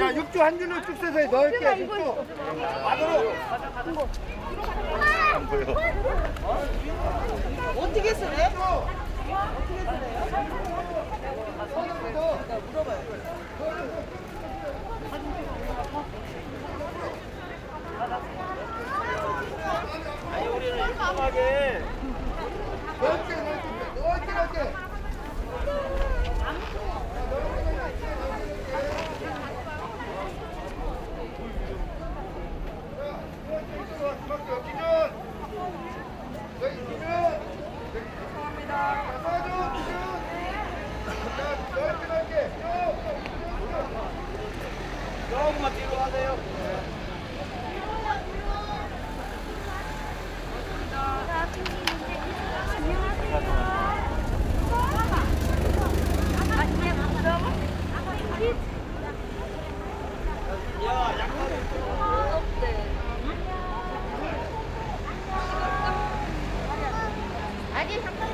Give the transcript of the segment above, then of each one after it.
자, 육주 한 줄로 쭉 써서 넣을게요. 육주. 안으로. 안 보여. 어떻게 쓰래? 어떻게 쓰래요? 물어봐요. 아니 우리는 유명하게 넣을게. 조금만 뒤로 하세요. 아니 잠깐만.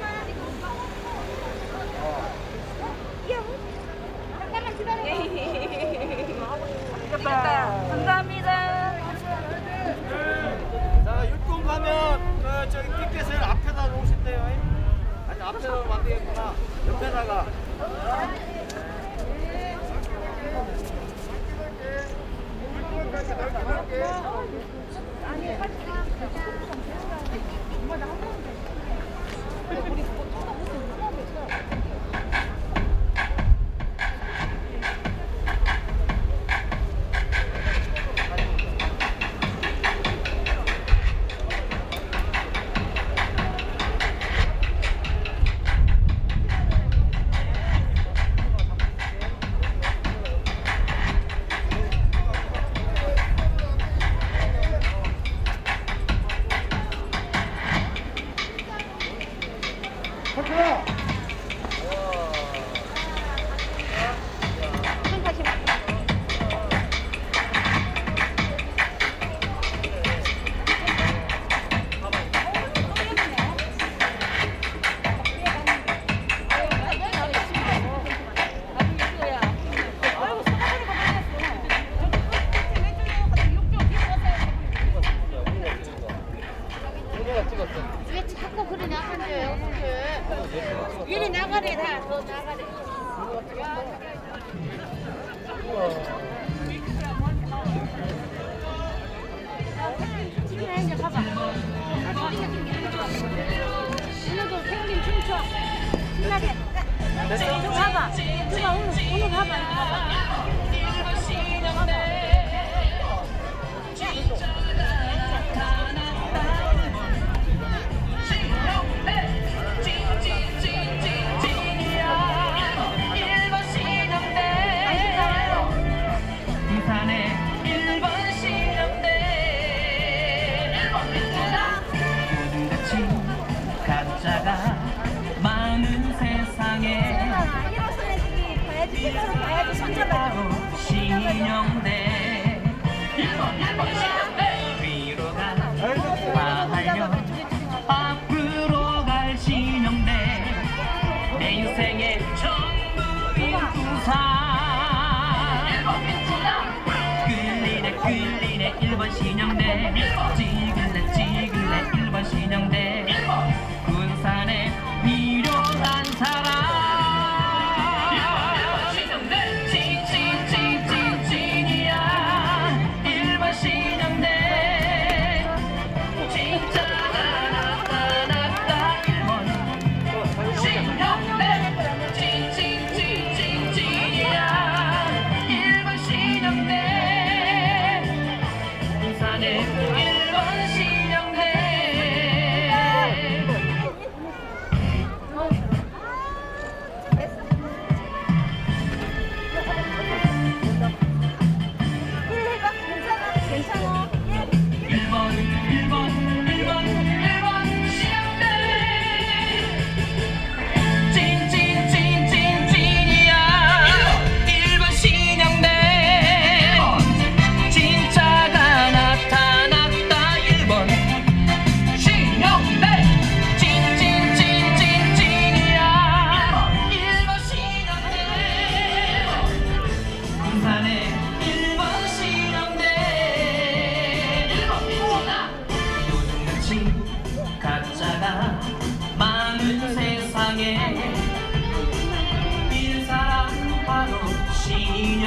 잠깐만 기다려. 감사합니다. 자, 육군 가면 저기 티켓을 앞에다 놓으신대요. 아니 앞에다 놓으면 안 되겠구나. 옆에다가. 왜 자꾸 그러냐 한줄 이리 나가래 다더 나가래. 지금 이제 봐봐. 오늘도 생긴 춤춰. 신나게. 좀 봐봐. 누가 오늘 봐봐. 봐봐. 신용대 1번 신용대 위로 가달려 앞으로 갈 신용대 내 인생의 전부인 부산 1번 끌리네 1번 신용대 찍을래 1번 신용대 군산에 필요한 사람 1번 신용대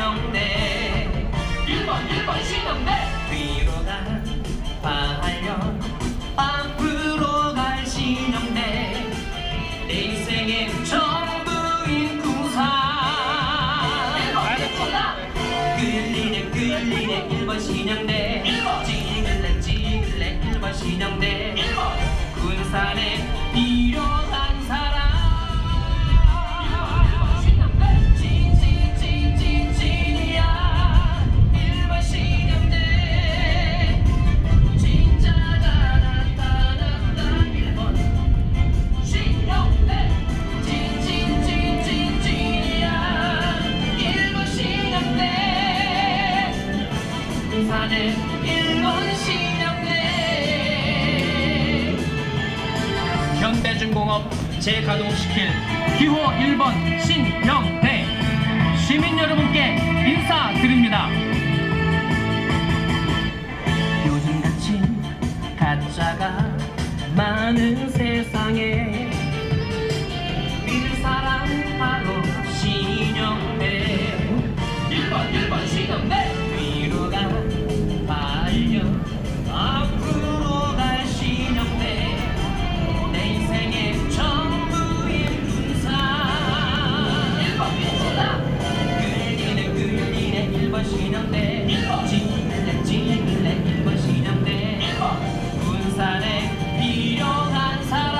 신용대 1번 신용대 뒤로 간 반려 앞으로 갈 신용대 내 인생의 전부인 구사 끌리네 1번 신용대 찍을래 1번 신용대 군산에 필요한 사람 1번 신용대 찐이야 1번 신용대 진짜가 나타났다 1번 신용대 찐이야 1번 신용대 군산에 1번 신용대 현대중공업 재가동시킬 기호 1번 신영대 시민 여러분께 인사드립니다. 요즘같이 가짜가 많은 세상에 믿을 사람 바로 신영대 1번 신영대 위로 가 반려 앞으로 갈 신영대 내 인생의 전부인 군산 1번 민주당 끌리네 1번 신영대 찍을래 1번 신영대 군산에 필요한 사람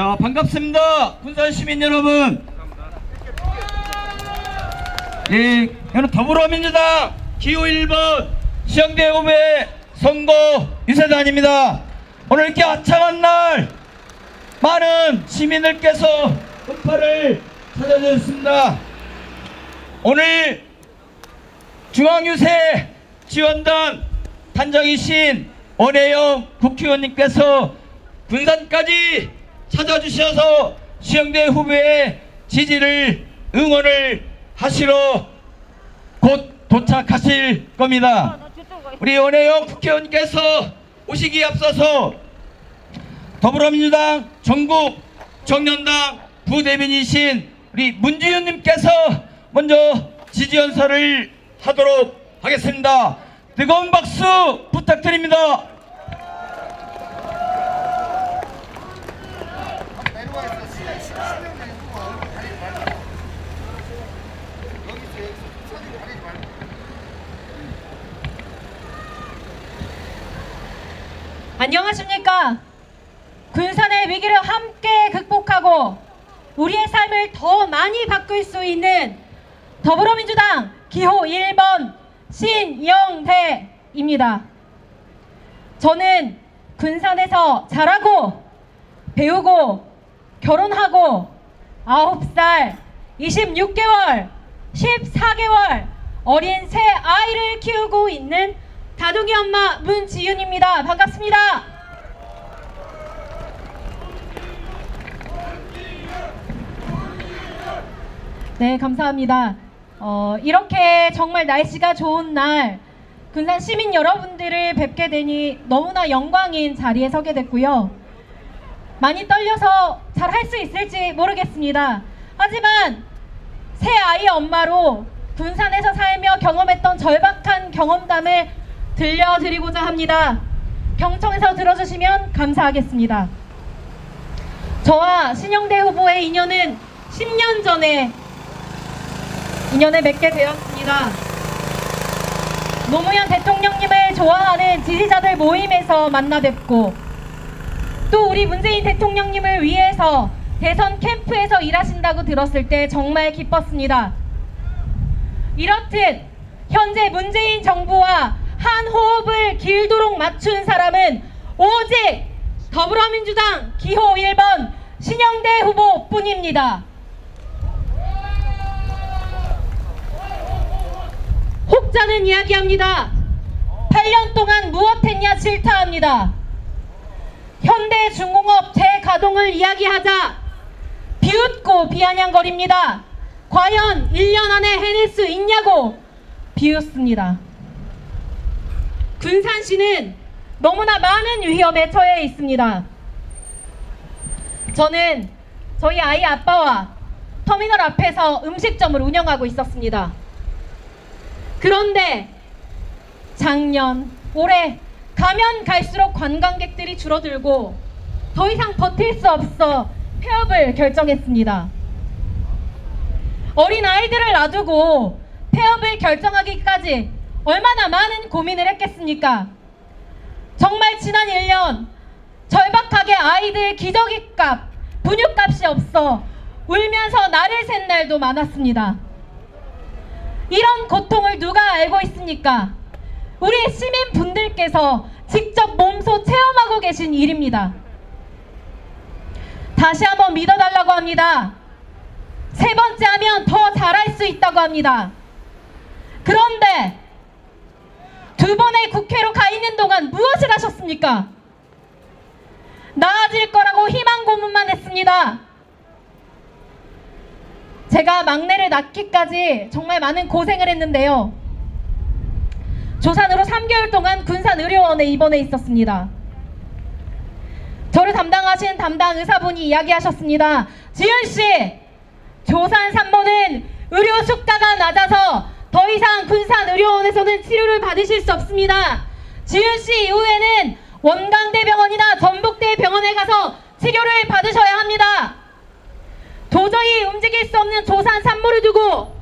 자, 반갑습니다. 군산 시민 여러분. 예, 저는 더불어민주당 기호 1번 시영대 후보의 선거 유세단입니다. 오늘 이렇게 아참한 날 많은 시민들께서 음파를 찾아주셨습니다. 오늘 중앙유세 지원단 단장이신 원혜영 국회의원님께서 군산까지 찾아주셔서 시영대 후보의 지지를 응원을 하시러 곧 도착하실 겁니다. 우리 원혜영 국회의원님께서 오시기에 앞서서 더불어민주당 전국 청년당 부대변이신 우리 문지윤님께서 먼저 지지연설을 하도록 하겠습니다. 뜨거운 박수 부탁드립니다. 안녕하십니까. 군산의 위기를 함께 극복하고 우리의 삶을 더 많이 바꿀 수 있는 더불어민주당 기호 1번 신영대입니다. 저는 군산에서 자라고 배우고 결혼하고 9살, 26개월, 14개월 어린 새 아이를 키우고 있는 다둥이 엄마 문지윤입니다. 반갑습니다. 네, 감사합니다. 이렇게 정말 날씨가 좋은 날 군산 시민 여러분들을 뵙게 되니 너무나 영광인 자리에 서게 됐고요. 많이 떨려서 잘 할 수 있을지 모르겠습니다. 하지만 새 아이 엄마로 군산에서 살며 경험했던 절박한 경험담을 들려드리고자 합니다. 경청해서 들어주시면 감사하겠습니다. 저와 신영대 후보의 인연은 10년 전에 인연을 맺게 되었습니다. 노무현 대통령님을 좋아하는 지지자들 모임에서 만나 뵙고 또 우리 문재인 대통령님을 위해서 대선 캠프에서 일하신다고 들었을 때 정말 기뻤습니다. 이렇듯 현재 문재인 정부와 한 호흡을 길도록 맞춘 사람은 오직 더불어민주당 기호 1번 신영대 후보뿐입니다. 혹자는 이야기합니다. 8년 동안 무엇했냐 질타합니다. 현대중공업 재가동을 이야기하자 비웃고 비아냥거립니다. 과연 1년 안에 해낼 수 있냐고 비웃습니다. 군산시는 너무나 많은 위험에 처해 있습니다. 저는 저희 아이 아빠와 터미널 앞에서 음식점을 운영하고 있었습니다. 그런데 작년, 올해 가면 갈수록 관광객들이 줄어들고 더 이상 버틸 수 없어 폐업을 결정했습니다. 어린 아이들을 놔두고 폐업을 결정하기까지 얼마나 많은 고민을 했겠습니까? 정말 지난 1년 절박하게 아이들 기저귀값, 분유값이 없어 울면서 날을 샌 날도 많았습니다. 이런 고통을 누가 알고 있습니까? 우리 시민분들께서 직접 몸소 체험하고 계신 일입니다. 다시 한번 믿어달라고 합니다. 세 번째 하면 더 잘할 수 있다고 합니다. 그런데 두 번의 국회로 가 있는 동안 무엇을 하셨습니까? 나아질 거라고 희망 고문만 했습니다. 제가 막내를 낳기까지 정말 많은 고생을 했는데요. 조산으로 3개월 동안 군산의료원에 입원해 있었습니다. 저를 담당하신 담당 의사분이 이야기하셨습니다. 지윤씨, 조산 산모는 의료 수가가 낮아서 더 이상 군산의료원에서는 치료를 받으실 수 없습니다. 지윤씨 이후에는 원광대병원이나 전북대병원에 가서 치료를 받으셔야 합니다. 도저히 움직일 수 없는 조산 산모를 두고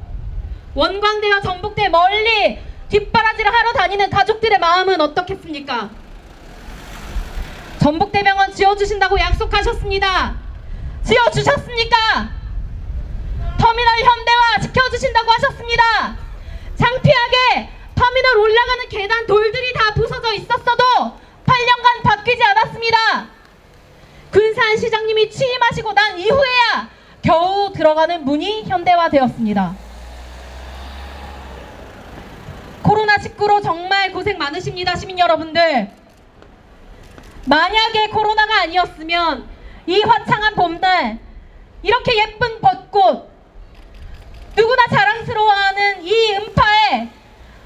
원광대와 전북대 멀리 뒷바라지를 하러 다니는 가족들의 마음은 어떻겠습니까? 전북대병원 지어주신다고 약속하셨습니다. 지어주셨습니까? 터미널 현대화 지켜주신다고 하셨습니다. 창피하게 터미널 올라가는 계단 돌들이 다 부서져 있었어도 8년간 바뀌지 않았습니다. 군산시장님이 취임하시고 난 이후에야 겨우 들어가는 문이 현대화되었습니다. 코로나19로 정말 고생 많으십니다, 시민 여러분들. 만약에 코로나가 아니었으면 이 화창한 봄날, 이렇게 예쁜 벚꽃, 누구나 자랑스러워하는 이 음파에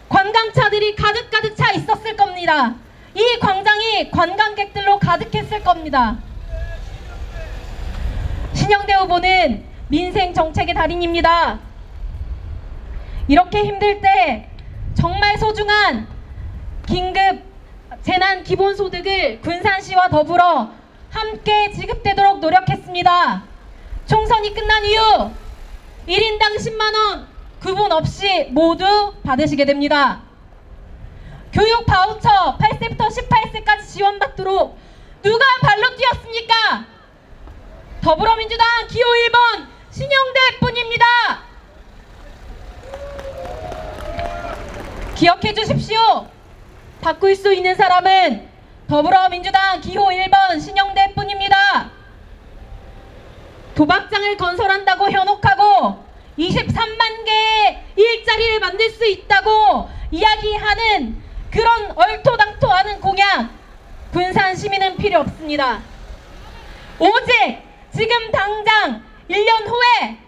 관광차들이 가득가득 차 있었을 겁니다. 이 광장이 관광객들로 가득했을 겁니다. 신영대 후보는 민생 정책의 달인입니다. 이렇게 힘들 때 정말 소중한 긴급 재난 기본소득을 군산시와 더불어 함께 지급되도록 노력했습니다. 총선이 끝난 이후 1인당 10만원 구분 없이 모두 받으시게 됩니다. 교육 바우처 8세부터 18세까지 지원받도록 누가 발로 뛰었습니까? 더불어민주당 기호 1번 신영대 뿐입니다. 기억해 주십시오. 바꿀 수 있는 사람은 더불어민주당 기호 1번 신영대 뿐입니다. 도박장을 건설한다고 현혹하고 23만 개의 일자리를 만들 수 있다고 이야기하는 그런 얼토당토하는 공약, 군산 시민은 필요 없습니다. 오직 지금 당장 1년 후에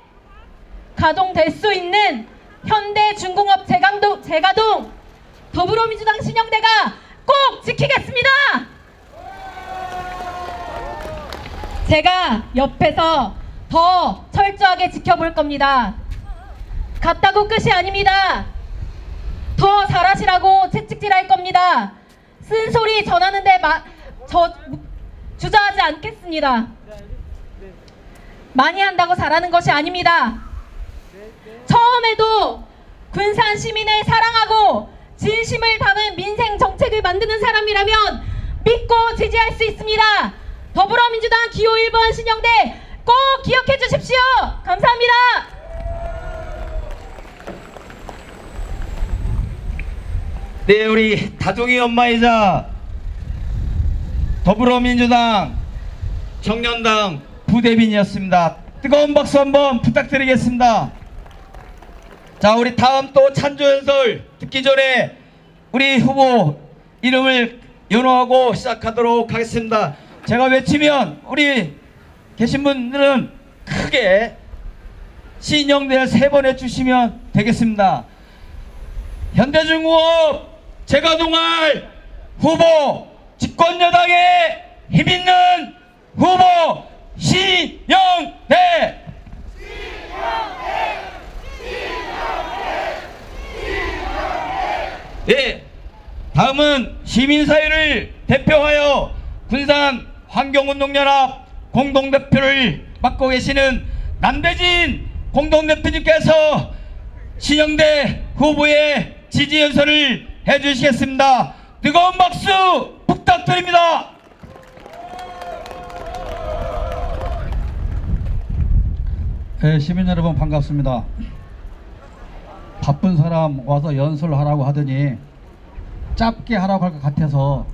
가동될 수 있는 현대중공업 재가동 더불어민주당 신영대가 꼭 지키겠습니다. 제가 옆에서 더 철저하게 지켜볼 겁니다. 갔다고 끝이 아닙니다. 더 잘하시라고 채찍질할 겁니다. 쓴소리 전하는데 주저하지 않겠습니다. 많이 한다고 잘하는 것이 아닙니다. 처음에도 군산 시민을 사랑하고 진심을 담은 민생 정책을 만드는 사람이라면 믿고 지지할 수 있습니다. 더불어민주당 기호 1번 신영대 꼭 기억해 주십시오. 감사합니다. 네, 우리 다둥이 엄마이자 더불어민주당 청년당 부대변인이었습니다. 뜨거운 박수 한번 부탁드리겠습니다. 자, 우리 다음 또 찬조연설 듣기 전에 우리 후보 이름을 연호하고 시작하도록 하겠습니다. 제가 외치면 우리 계신 분들은 크게 신영대를 3번 해주시면 되겠습니다. 현대중공업 재가동할 후보, 집권여당의 힘있는 후보 신영대! 네, 다음은 시민사회를 대표하여 군산 환경운동연합 공동대표를 맡고 계시는 남대진 공동대표님께서 신영대 후보의 지지연설을 해주시겠습니다. 뜨거운 박수 부탁드립니다. 네, 시민 여러분 반갑습니다. 바쁜 사람 와서 연설하라고 하더니 짧게 하라고 할 것 같아서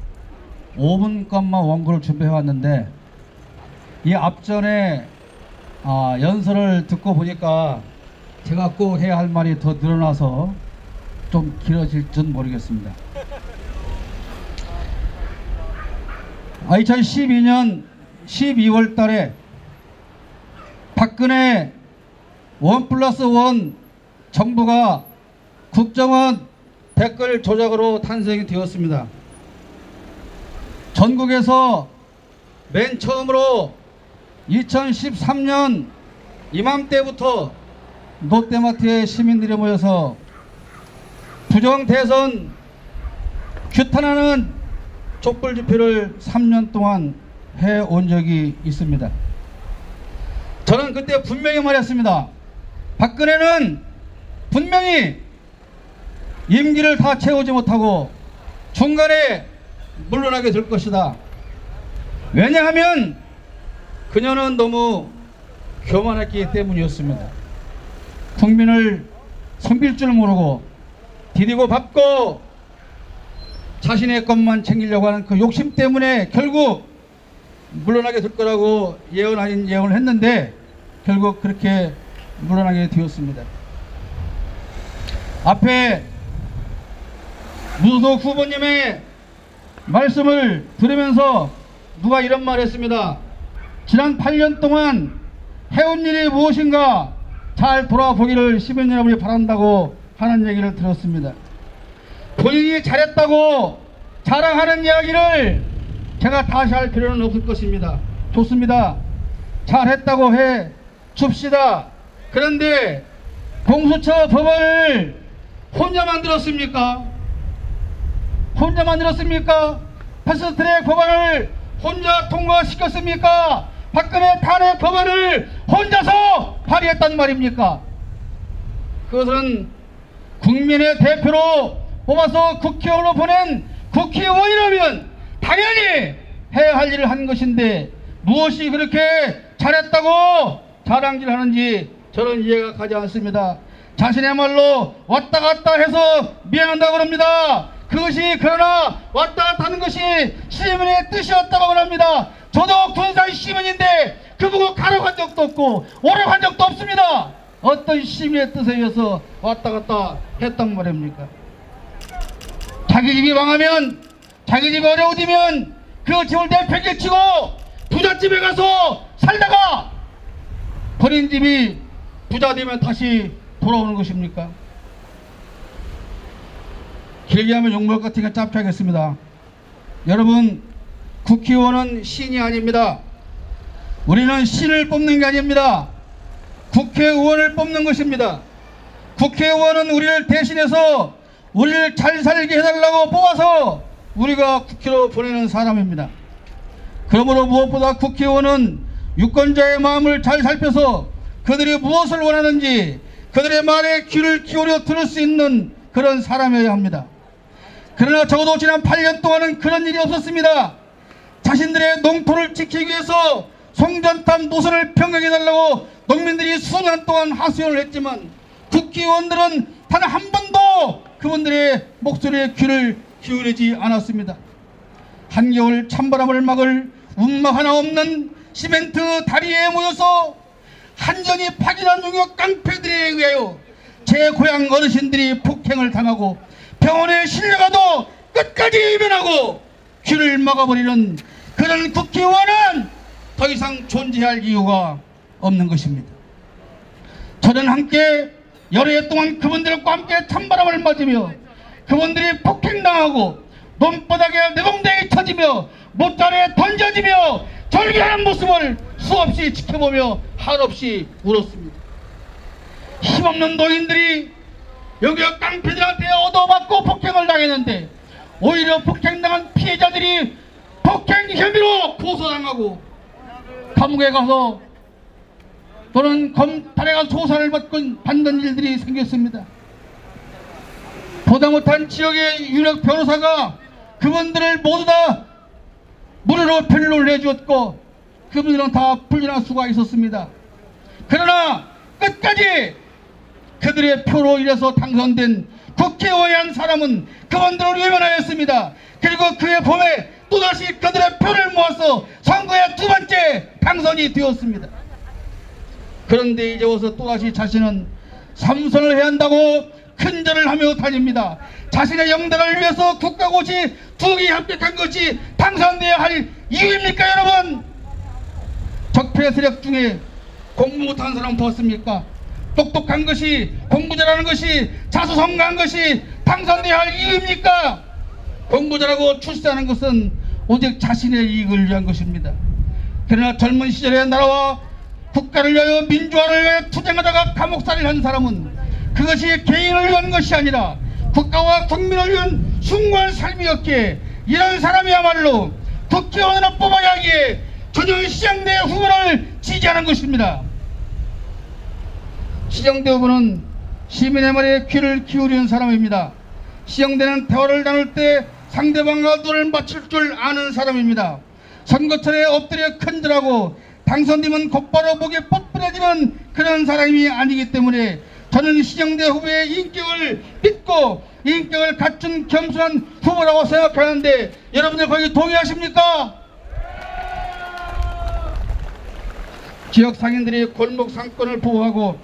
5분간만 원고를 준비해 왔는데 이 앞전에 연설을 듣고 보니까 제가 꼭 해야 할 말이 더 늘어나서 좀 길어질 줄 모르겠습니다. 2012년 12월 달에 박근혜 1+1 정부가 국정원 댓글 조작으로 탄생이 되었습니다. 전국에서 맨 처음으로 2013년 이맘때부터 롯데마트에 시민들이 모여서 부정대선 규탄하는 촛불 집회를 3년 동안 해온 적이 있습니다. 저는 그때 분명히 말했습니다. 박근혜는 분명히 임기를 다 채우지 못하고 중간에 물러나게 될 것이다. 왜냐하면 그녀는 너무 교만했기 때문이었습니다. 국민을 섬길 줄 모르고 디디고 밟고 자신의 것만 챙기려고 하는 그 욕심 때문에 결국 물러나게 될 거라고 예언 아닌 예언을 했는데 결국 그렇게 물러나게 되었습니다. 앞에 무소속 후보님의 말씀을 들으면서 누가 이런 말 했습니다. 지난 8년 동안 해온 일이 무엇인가 잘 돌아보기를 시민 여러분이 바란다고 하는 얘기를 들었습니다. 본인이 잘했다고 자랑하는 이야기를 제가 다시 할 필요는 없을 것입니다. 좋습니다. 잘했다고 해 줍시다. 그런데 공수처 법안을 혼자 만들었습니까? 혼자 만들었습니까? 패스트트랙 법안을 혼자 통과시켰습니까? 박근혜 탄핵 법안을 혼자서 발의했단 말입니까? 그것은 국민의 대표로 뽑아서 국회의원으로 보낸 국회의원이라면 당연히 해야 할 일을 한 것인데 무엇이 그렇게 잘했다고 자랑질하는지 저는 이해가 가지 않습니다. 자신의 말로 왔다 갔다 해서 미안하다고 합니다. 그것이 그러나 왔다 갔다 하는 것이 시민의 뜻이었다고 합니다. 저도 군산 시민인데 그보고 가라고 한 적도 없고 오라고 한 적도 없습니다. 어떤 시민의 뜻에 의해서 왔다 갔다 했단 말입니까? 자기 집이 망하면 자기 집이 어려워지면 그 집을 내팽개치고 부잣집에 가서 살다가 버린 집이 부자 되면 다시 돌아오는 것입니까? 길게 하면 욕먹을 것 같으니까 짧게 하겠습니다. 여러분, 국회의원은 신이 아닙니다. 우리는 신을 뽑는 게 아닙니다. 국회의원을 뽑는 것입니다. 국회의원은 우리를 대신해서 우리를 잘 살게 해달라고 뽑아서 우리가 국회로 보내는 사람입니다. 그러므로 무엇보다 국회의원은 유권자의 마음을 잘 살펴서 그들이 무엇을 원하는지 그들의 말에 귀를 기울여 들을 수 있는 그런 사람이어야 합니다. 그러나 적어도 지난 8년 동안은 그런 일이 없었습니다. 자신들의 농토를 지키기 위해서 송전탑 노선을 변경해달라고 농민들이 수년 동안 하소연을 했지만 국회의원들은 단 한 번도 그분들의 목소리에 귀를 기울이지 않았습니다. 한겨울 찬바람을 막을 운막 하나 없는 시멘트 다리에 모여서 한전이 파견한 용역 깡패들에 의하여 제 고향 어르신들이 폭행을 당하고 병원에 실려가도 끝까지 외면하고 귀를 막아버리는 그런 국회의원은 더 이상 존재할 이유가 없는 것입니다. 저는 함께 여러 해 동안 그분들과 함께 찬바람을 맞으며 그분들이 폭행당하고 논바닥에 내동댕이 쳐지며 못자리에 던져지며 절규하는 모습을 수없이 지켜보며 한없이 울었습니다. 힘없는 노인들이 여기 깡패들한테 얻어맞고 폭행을 당했는데 오히려 폭행당한 피해자들이 폭행 혐의로 고소당하고 감옥에 가서 또는 검찰에 가서 조사를 받는 일들이 생겼습니다. 보다 못한 지역의 유력 변호사가 그분들을 모두 다 무료로 변론을 해주었고 그분들은 다 풀려날 수가 있었습니다. 그러나 끝까지 그들의 표로 인해서 당선된 국회의원의 한 사람은 그분들을 외면하였습니다. 그리고 그의 봄에 또다시 그들의 표를 모아서 선거에 두 번째 당선이 되었습니다. 그런데 이제 와서 또다시 자신은 삼선을 해야 한다고 큰절을 하며 다닙니다. 자신의 영달을 위해서 국가고시 두 개 합격한 것이 당선되어야 할 이유입니까 여러분? 적폐 세력 중에 공부 못하는 사람 더 없습니까? 똑똑한 것이 공부 잘하는 것이 자수성가한 것이 당선되어야 할 이유입니까? 공부 잘하고 출세하는 것은 오직 자신의 이익을 위한 것입니다. 그러나 젊은 시절의 나라와 국가를 위하여 민주화를 위하여 투쟁하다가 감옥살이를 한 사람은 그것이 개인을 위한 것이 아니라 국가와 국민을 위한 숭고한 삶이었기에 이런 사람이야말로 국회의원으로 뽑아야 하기에 전혀 시장대 후보를 지지하는 것입니다. 시장대 후보는 시민의 말에 귀를 기울이는 사람입니다. 시장대는 대화를 나눌 때 상대방과 눈을 맞출 줄 아는 사람입니다. 선거철에 엎드려 큰절하고 당선되면 곧바로 목에 뻗 뿌려지는 그런 사람이 아니기 때문에 저는 신영대 후보의 인격을 믿고 인격을 갖춘 겸손한 후보라고 생각하는데 여러분들 거기 동의하십니까? 지역 상인들이 골목 상권을 보호하고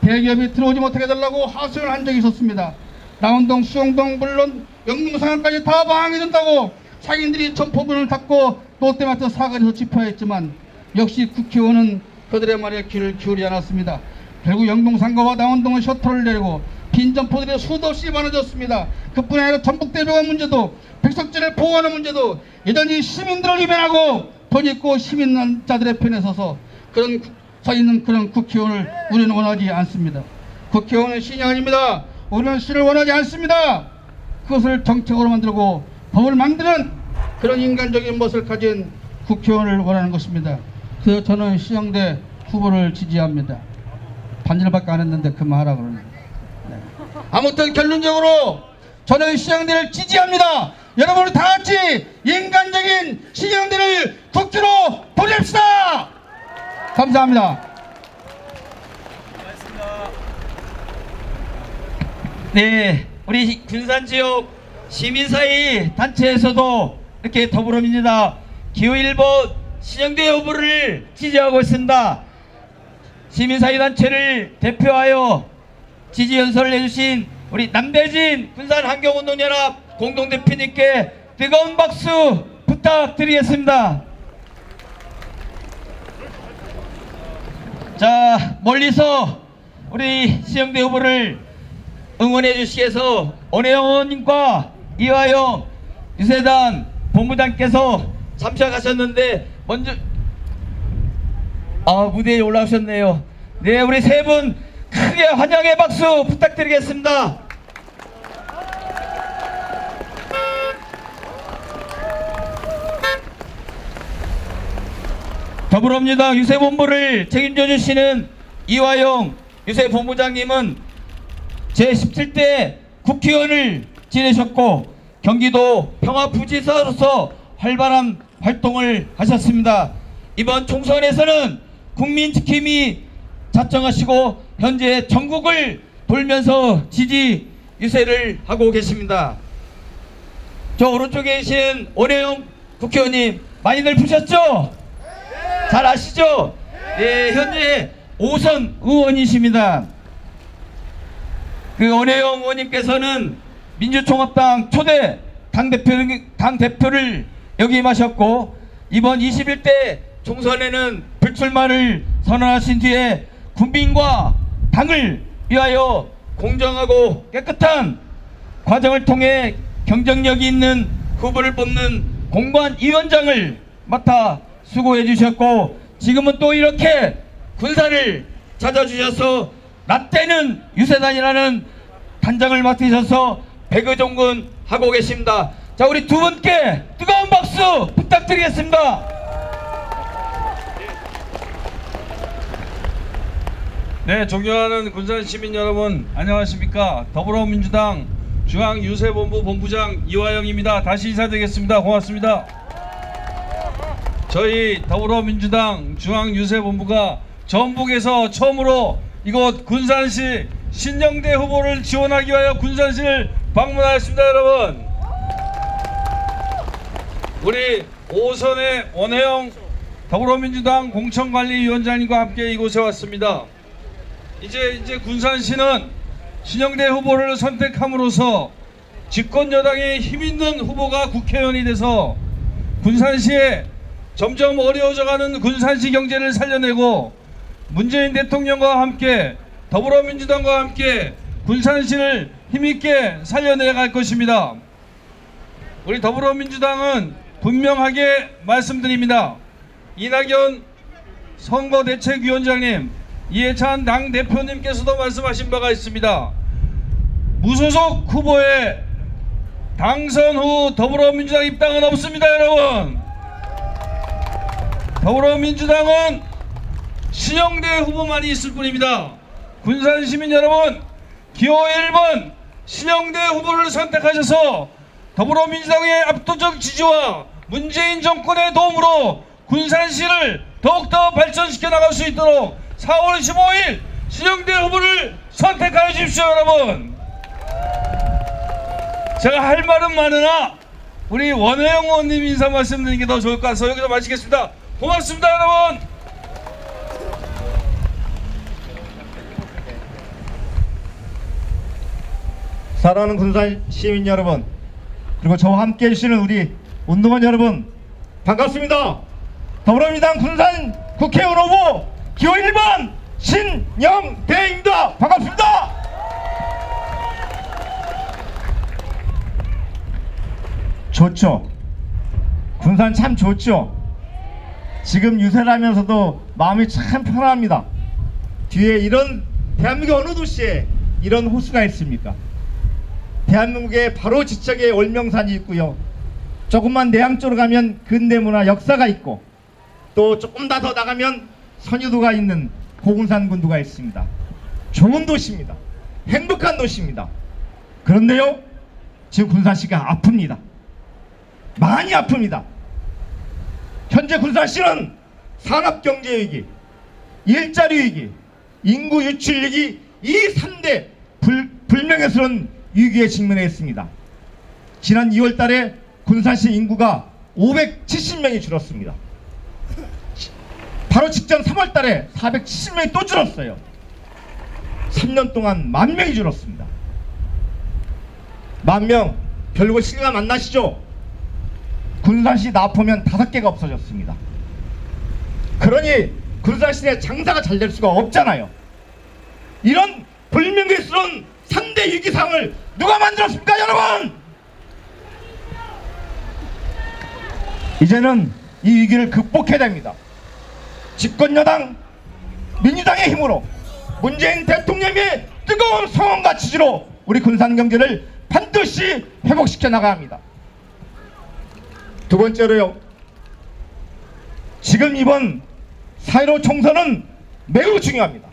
대기업이 들어오지 못하게 해달라고 하소연을 한 적이 있었습니다. 남원동, 수영동, 물론 영등상까지 다 방해된다고 상인들이 점포문을 닫고 롯데마트 사거리에서 집회했지만 역시 국회의원은 그들의 말에 귀를 기울이지 않았습니다. 결국 영동상가와 남원동은 셔터를 내리고 빈 점포들이 수도 없이 많아졌습니다. 그뿐 아니라 전북대로가 문제도 백석지를 보호하는 문제도 여전히 시민들을 위반하고 돈 있고 시민자들의 편에 서서 서 있는 그런 국회의원을 우리는 원하지 않습니다. 국회의원은 신이 아닙니다. 우리는 신을 원하지 않습니다. 그것을 정책으로 만들고 법을 만드는 그런 인간적인 멋을 가진 국회의원을 원하는 것입니다. 그래서 저는 신영대 후보를 지지합니다. 반절밖에 안 했는데 그만하라 그러네요. 네. 아무튼 결론적으로 저는 신영대를 지지합니다. 여러분 다 같이 인간적인 신영대를 국회로 보냅시다. 감사합니다. 네, 우리 군산지역 시민사회 단체에서도 이렇게 더불어민주당 기호 1번 신영대 후보를 지지하고 있습니다. 시민사회 단체를 대표하여 지지 연설을 해주신 우리 남대진 군산환경운동연합 공동대표님께 뜨거운 박수 부탁드리겠습니다. 자, 멀리서 우리 신영대 후보를 응원해 주시기 위해서 원혜영 의원님과 이화영 유세단 본부장께서 참석하셨는데 먼저 무대에 올라오셨네요. 네, 우리 세 분 크게 환영의 박수 부탁드리겠습니다. 더불어민주당 유세본부를 책임져 주시는 이화영 유세본부장님은 제17대 국회의원을 지내셨고 경기도 평화부지사로서 활발한 활동을 하셨습니다. 이번 총선에서는 국민지킴이 자청하시고 현재 전국을 돌면서 지지 유세를 하고 계십니다. 저 오른쪽에 계신 원혜영 국회의원님 많이들 보셨죠? 잘 아시죠? 네, 현재 5선 의원이십니다. 그 원혜영 의원님께서는 민주통합당 초대 당대표를 역임하셨고 이번 21대 총선에는 불출마를 선언하신 뒤에 국민과 당을 위하여 공정하고 깨끗한 과정을 통해 경쟁력이 있는 후보를 뽑는 공관위원장을 맡아 수고해 주셨고 지금은 또 이렇게 군산을 찾아주셔서 라떼는 유세단이라는 단장을 맡으셔서 백의종군 하고 계십니다. 자, 우리 두 분께 뜨거운 박수 부탁드리겠습니다. 네, 존경하는 군산 시민 여러분 안녕하십니까. 더불어민주당 중앙유세본부 본부장 이화영입니다. 다시 인사드리겠습니다. 고맙습니다. 저희 더불어민주당 중앙유세본부가 전북에서 처음으로 이곳 군산시 신영대 후보를 지원하기 위하여 군산시를 방문하였습니다. 여러분, 우리 5선의 원혜영 더불어민주당 공천관리위원장님과 함께 이곳에 왔습니다. 이제 군산시는 신영대 후보를 선택함으로써 집권여당의 힘있는 후보가 국회의원이 돼서 군산시에 점점 어려워져가는 군산시 경제를 살려내고 문재인 대통령과 함께 더불어민주당과 함께 군산시를 힘있게 살려내갈 것입니다. 우리 더불어민주당은 분명하게 말씀드립니다. 이낙연 선거대책위원장님, 이해찬 당대표님께서도 말씀하신 바가 있습니다. 무소속 후보의 당선 후 더불어민주당 입당은 없습니다. 여러분, 더불어민주당은 신영대 후보만이 있을 뿐입니다. 군산시민 여러분, 기호 1번 신영대 후보를 선택하셔서 더불어민주당의 압도적 지지와 문재인 정권의 도움으로 군산시를 더욱더 발전시켜 나갈 수 있도록 4월 15일 신영대 후보를 선택하여 주십시오. 여러분, 제가 할 말은 많으나 우리 원혜영 의원님 인사 말씀드리는 게 더 좋을 것 같아서 여기서 마치겠습니다. 고맙습니다. 여러분. 사랑하는 군산 시민 여러분, 그리고 저와 함께 해주시는 우리 운동원 여러분, 반갑습니다. 더불어민주당 군산 국회의원 후보 기호 1번 신영대입니다. 반갑습니다. 좋죠. 군산 참 좋죠. 지금 유세를 하면서도 마음이 참 편합니다. 뒤에 이런, 대한민국 어느 도시에 이런 호수가 있습니까? 대한민국의 바로 지척에 월명산이 있고요. 조금만 내양 쪽으로 가면 근대문화 역사가 있고, 또 조금 더 나가면 선유도가 있는 고군산 군도가 있습니다. 좋은 도시입니다. 행복한 도시입니다. 그런데요, 지금 군산시가 아픕니다. 많이 아픕니다. 현재 군산시는 산업경제위기, 일자리 위기, 인구 유출 위기, 이 3대 불명예스러운 위기에 직면해 있습니다. 지난 2월 달에 군산시 인구가 570명이 줄었습니다. 바로 직전 3월 달에 470명이 또 줄었어요. 3년 동안 10,000명이 줄었습니다. 10,000명, 별거 실감 안 나시죠? 군산시 나포면 5개가 없어졌습니다. 그러니 군산시내 장사가 잘 될 수가 없잖아요. 이런 불명예스러운 3대 위기상을 누가 만들었습니까, 여러분? 이제는 이 위기를 극복해야 됩니다. 집권여당 민주당의 힘으로, 문재인 대통령의 뜨거운 성원과 지지로 우리 군산 경제를 반드시 회복시켜 나가야 합니다. 두 번째로요, 지금 이번 4.15 총선은 매우 중요합니다.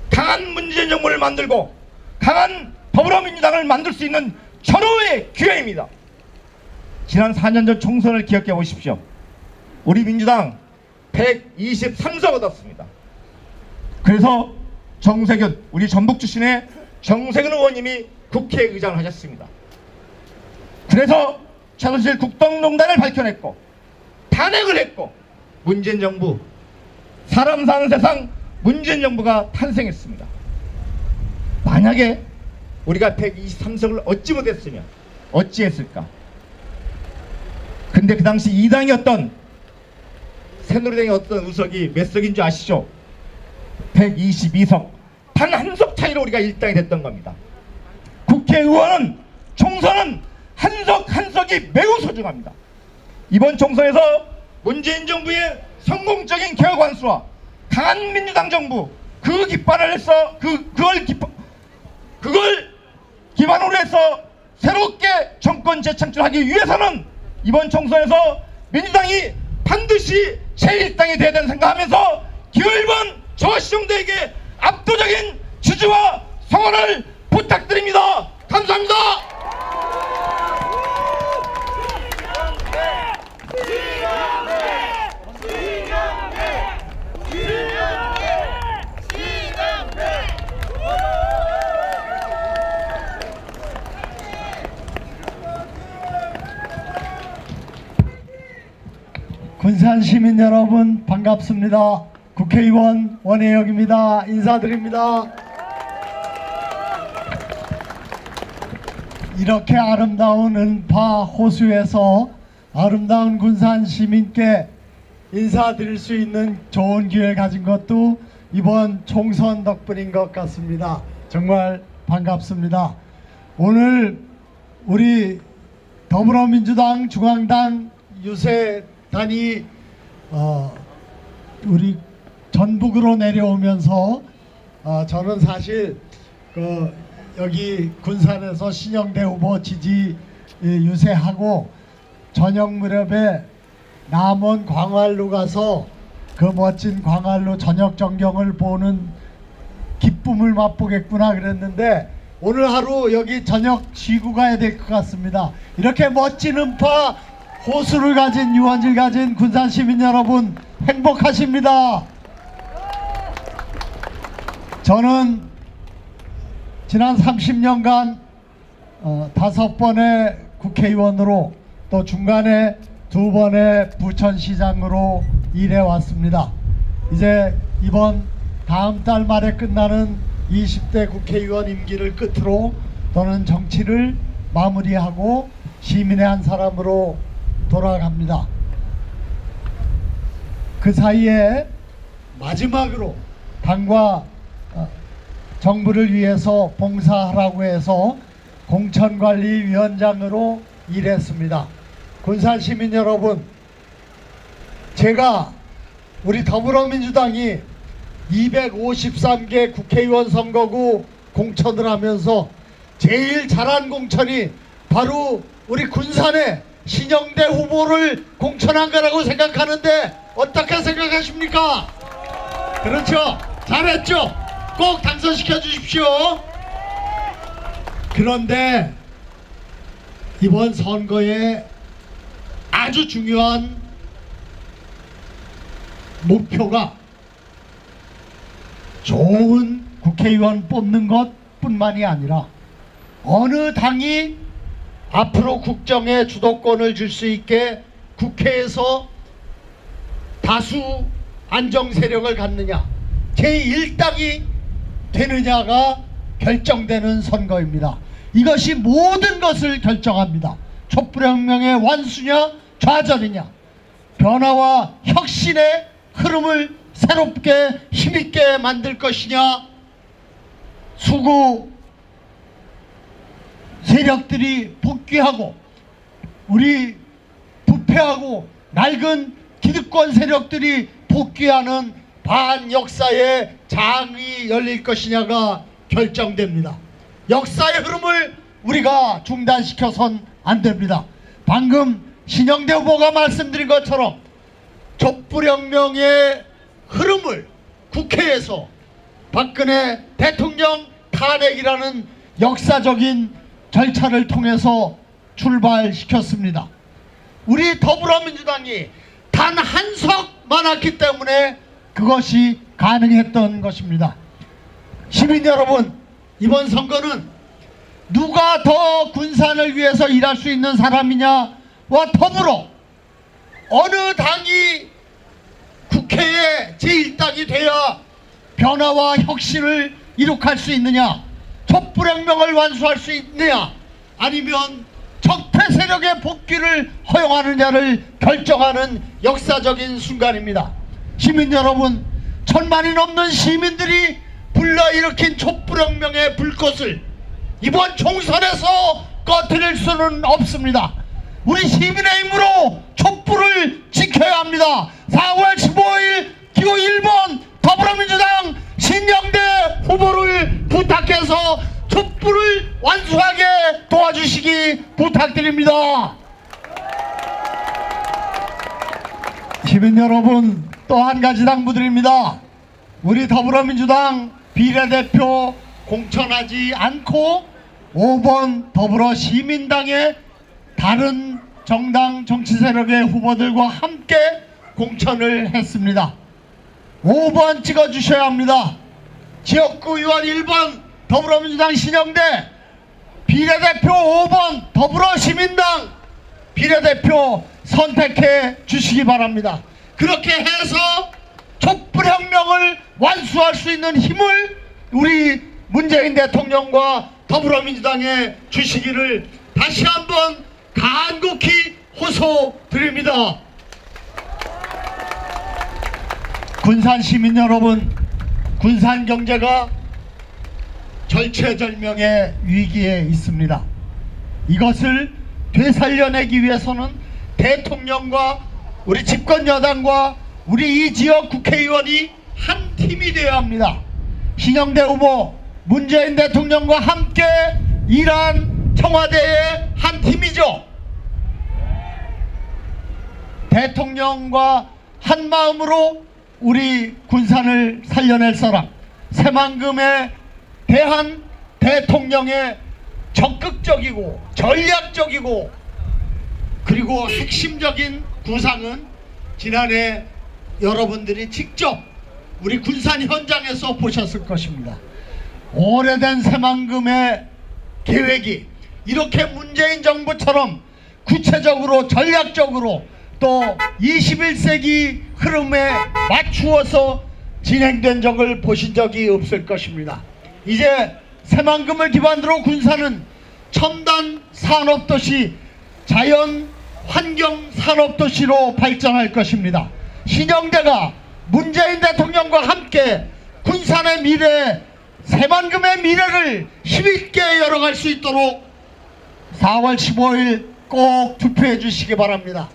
강한 문재인 정부를 만들고 강한 더불어민주당을 만들 수 있는 절호의 기회입니다. 지난 4년 전 총선을 기억해 보십시오. 우리 민주당 123석 얻었습니다. 그래서 정세균, 우리 전북 출신의 정세균 의원님이 국회의장을 하셨습니다. 그래서 최순실 국정농단을 밝혀냈고 탄핵을 했고, 문재인 정부, 사람 사는 세상 문재인 정부가 탄생했습니다. 만약에 우리가 123석을 얻지 못했으면 어찌했을까? 근데 그 당시 2당이었던 새누리당의 어떤 의석이 몇 석인 줄 아시죠? 122석. 단 한 석 차이로 우리가 1당이 됐던 겁니다. 국회의원은, 총선은 한 석 한 석이 매우 소중합니다. 이번 총선에서 문재인 정부의 성공적인 개혁 완수와 강한 민주당 정부, 그 깃발을 해서 그걸 기반으로 해서 새롭게 정권 재창출하기 위해서는 이번 총선에서 민주당이 반드시 제1당이 되어야 된다고 생각하면서 기호 1번 저와 신영대에게 압도적인 지지와 성원을 부탁드립니다. 감사합니다. 군산 시민 여러분, 반갑습니다. 국회의원 원혜영입니다. 인사드립니다. 이렇게 아름다운 은파 호수에서 아름다운 군산 시민께 인사드릴 수 있는 좋은 기회를 가진 것도 이번 총선 덕분인 것 같습니다. 정말 반갑습니다. 오늘 우리 더불어민주당 중앙당 유세단이 우리 전북으로 내려오면서 저는 사실 여기 군산에서 신영대 후보 지지 유세하고 저녁 무렵에 남원 광활로 가서 그 멋진 광활로 저녁 전경을 보는 기쁨을 맛보겠구나 그랬는데, 오늘 하루 여기 저녁 쉬고 가야 될 것 같습니다. 이렇게 멋진 음파 호수를 가진, 유원지를 가진 군산 시민 여러분, 행복하십니다. 저는 지난 30년간 5번의 국회의원으로 또 중간에 2번의 부천시장으로 일해왔습니다. 이제 다음 달 말에 끝나는 20대 국회의원 임기를 끝으로 저는 정치를 마무리하고 시민의 한 사람으로 돌아갑니다. 그 사이에 마지막으로 당과 정부를 위해서 봉사하라고 해서 공천관리위원장으로 일했습니다. 군산 시민 여러분, 제가 우리 더불어민주당이 253개 국회의원 선거구 공천을 하면서 제일 잘한 공천이 바로 우리 군산의 신영대 후보를 공천한 거라고 생각하는데 어떻게 생각하십니까? 그렇죠? 잘했죠? 꼭 당선시켜 주십시오. 그런데 이번 선거에 아주 중요한 목표가 좋은 국회의원 뽑는 것 뿐만이 아니라 어느 당이 앞으로 국정에 주도권을 줄 수 있게 국회에서 다수 안정 세력을 갖느냐, 제1당이 되느냐가 결정되는 선거입니다. 이것이 모든 것을 결정합니다. 촛불혁명의 완수냐 좌절이냐, 변화와 혁신의 흐름을 새롭게 힘있게 만들 것이냐, 수구 세력들이 복귀하고 우리 부패하고 낡은 기득권 세력들이 복귀하는 반역사의 장이 열릴 것이냐가 결정됩니다. 역사의 흐름을 우리가 중단시켜선 안 됩니다. 방금 신영대 후보가 말씀드린 것처럼 촛불혁명의 흐름을 국회에서 박근혜 대통령 탄핵이라는 역사적인 절차를 통해서 출발시켰습니다. 우리 더불어민주당이 단 한 석 많았기 때문에 그것이 가능했던 것입니다. 시민 여러분, 이번 선거는 누가 더 군산을 위해서 일할 수 있는 사람이냐와 더불어 어느 당이 국회의 제1당이 돼야 변화와 혁신을 이룩할 수 있느냐, 촛불혁명을 완수할 수 있느냐, 아니면 적폐 세력의 복귀를 허용하느냐를 결정하는 역사적인 순간입니다. 시민 여러분, 1000만이 넘는 시민들이 불러일으킨 촛불혁명의 불꽃을 이번 총선에서 꺼뜨릴 수는 없습니다. 우리 시민의 힘으로 촛불을 지켜야 합니다. 4월 15일 기호 1번 더불어민주당 신영대 후보를 부탁해서 촛불을 완수하게 도와주시기 부탁드립니다. 시민 여러분, 또 한 가지 당부드립니다. 우리 더불어민주당 비례대표 공천하지 않고 5번 더불어시민당의 다른 정당 정치세력의 후보들과 함께 공천을 했습니다. 5번 찍어주셔야 합니다. 지역구 의원 1번 더불어민주당 신영대, 비례대표 5번 더불어시민당 비례대표 선택해 주시기 바랍니다. 그렇게 해서 촛불혁명을 완수할 수 있는 힘을 우리 문재인 대통령과 더불어민주당에 주시기를 다시 한번 간곡히 호소드립니다. 군산 시민 여러분, 군산 경제가 절체절명의 위기에 있습니다. 이것을 되살려내기 위해서는 대통령과 우리 집권 여당과 우리 이 지역 국회의원이 한 팀이 되어야 합니다. 신영대 후보, 문재인 대통령과 함께 일한 청와대의 한 팀이죠. 대통령과 한 마음으로 우리 군산을 살려낼 사람, 새만금에 대한 대통령의 적극적이고 전략적이고 그리고 핵심적인 구상은 지난해 여러분들이 직접 우리 군산 현장에서 보셨을 것입니다. 오래된 새만금의 계획이 이렇게 문재인 정부처럼 구체적으로 전략적으로 또 21세기 흐름에 맞추어서 진행된 적을 보신 적이 없을 것입니다. 이제 새만금을 기반으로 군산은 첨단 산업도시, 자연 환경 산업도시로 발전할 것입니다. 신영대가 문재인 대통령과 함께 군산의 미래, 새만금의 미래를 힘있게 열어갈 수 있도록 4월 15일 꼭 투표해 주시기 바랍니다.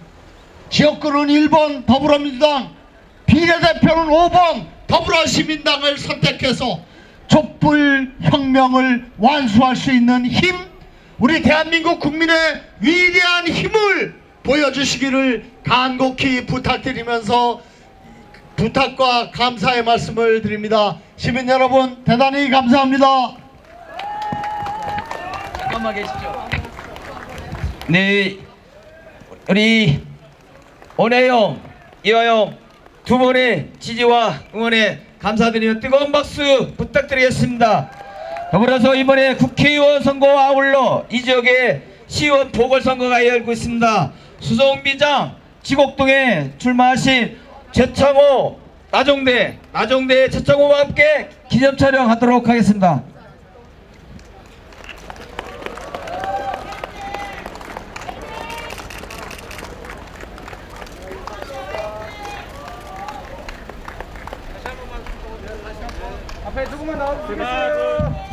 지역구는 1번 더불어민주당, 비례대표는 5번 더불어시민당을 선택해서 촛불혁명을 완수할 수 있는 힘, 우리 대한민국 국민의 위대한 힘을 보여주시기를 간곡히 부탁드리면서 부탁과 감사의 말씀을 드립니다. 시민 여러분 대단히 감사합니다. 잠깐만 계십시오. 네, 우리 원혜영, 이화영 두 분의 지지와 응원에 감사드리며 뜨거운 박수 부탁드리겠습니다. 더불어서 이번에 국회의원 선거와 아울러 이 지역에 시의원 보궐선거가 열리고 있습니다. 수성비장 지곡동에 출마하신 최창호, 나종대 최창호와 함께 기념 촬영하도록 하겠습니다.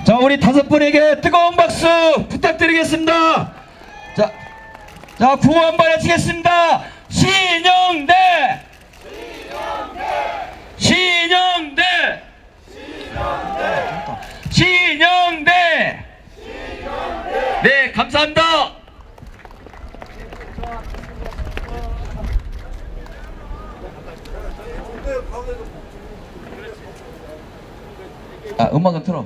자, 우리 5분에게 뜨거운 박수 부탁드리겠습니다. 자, 구호 한번 외치겠습니다. 신영대! 신영대! 신영대! 네, 감사합니다. 음악은 틀어.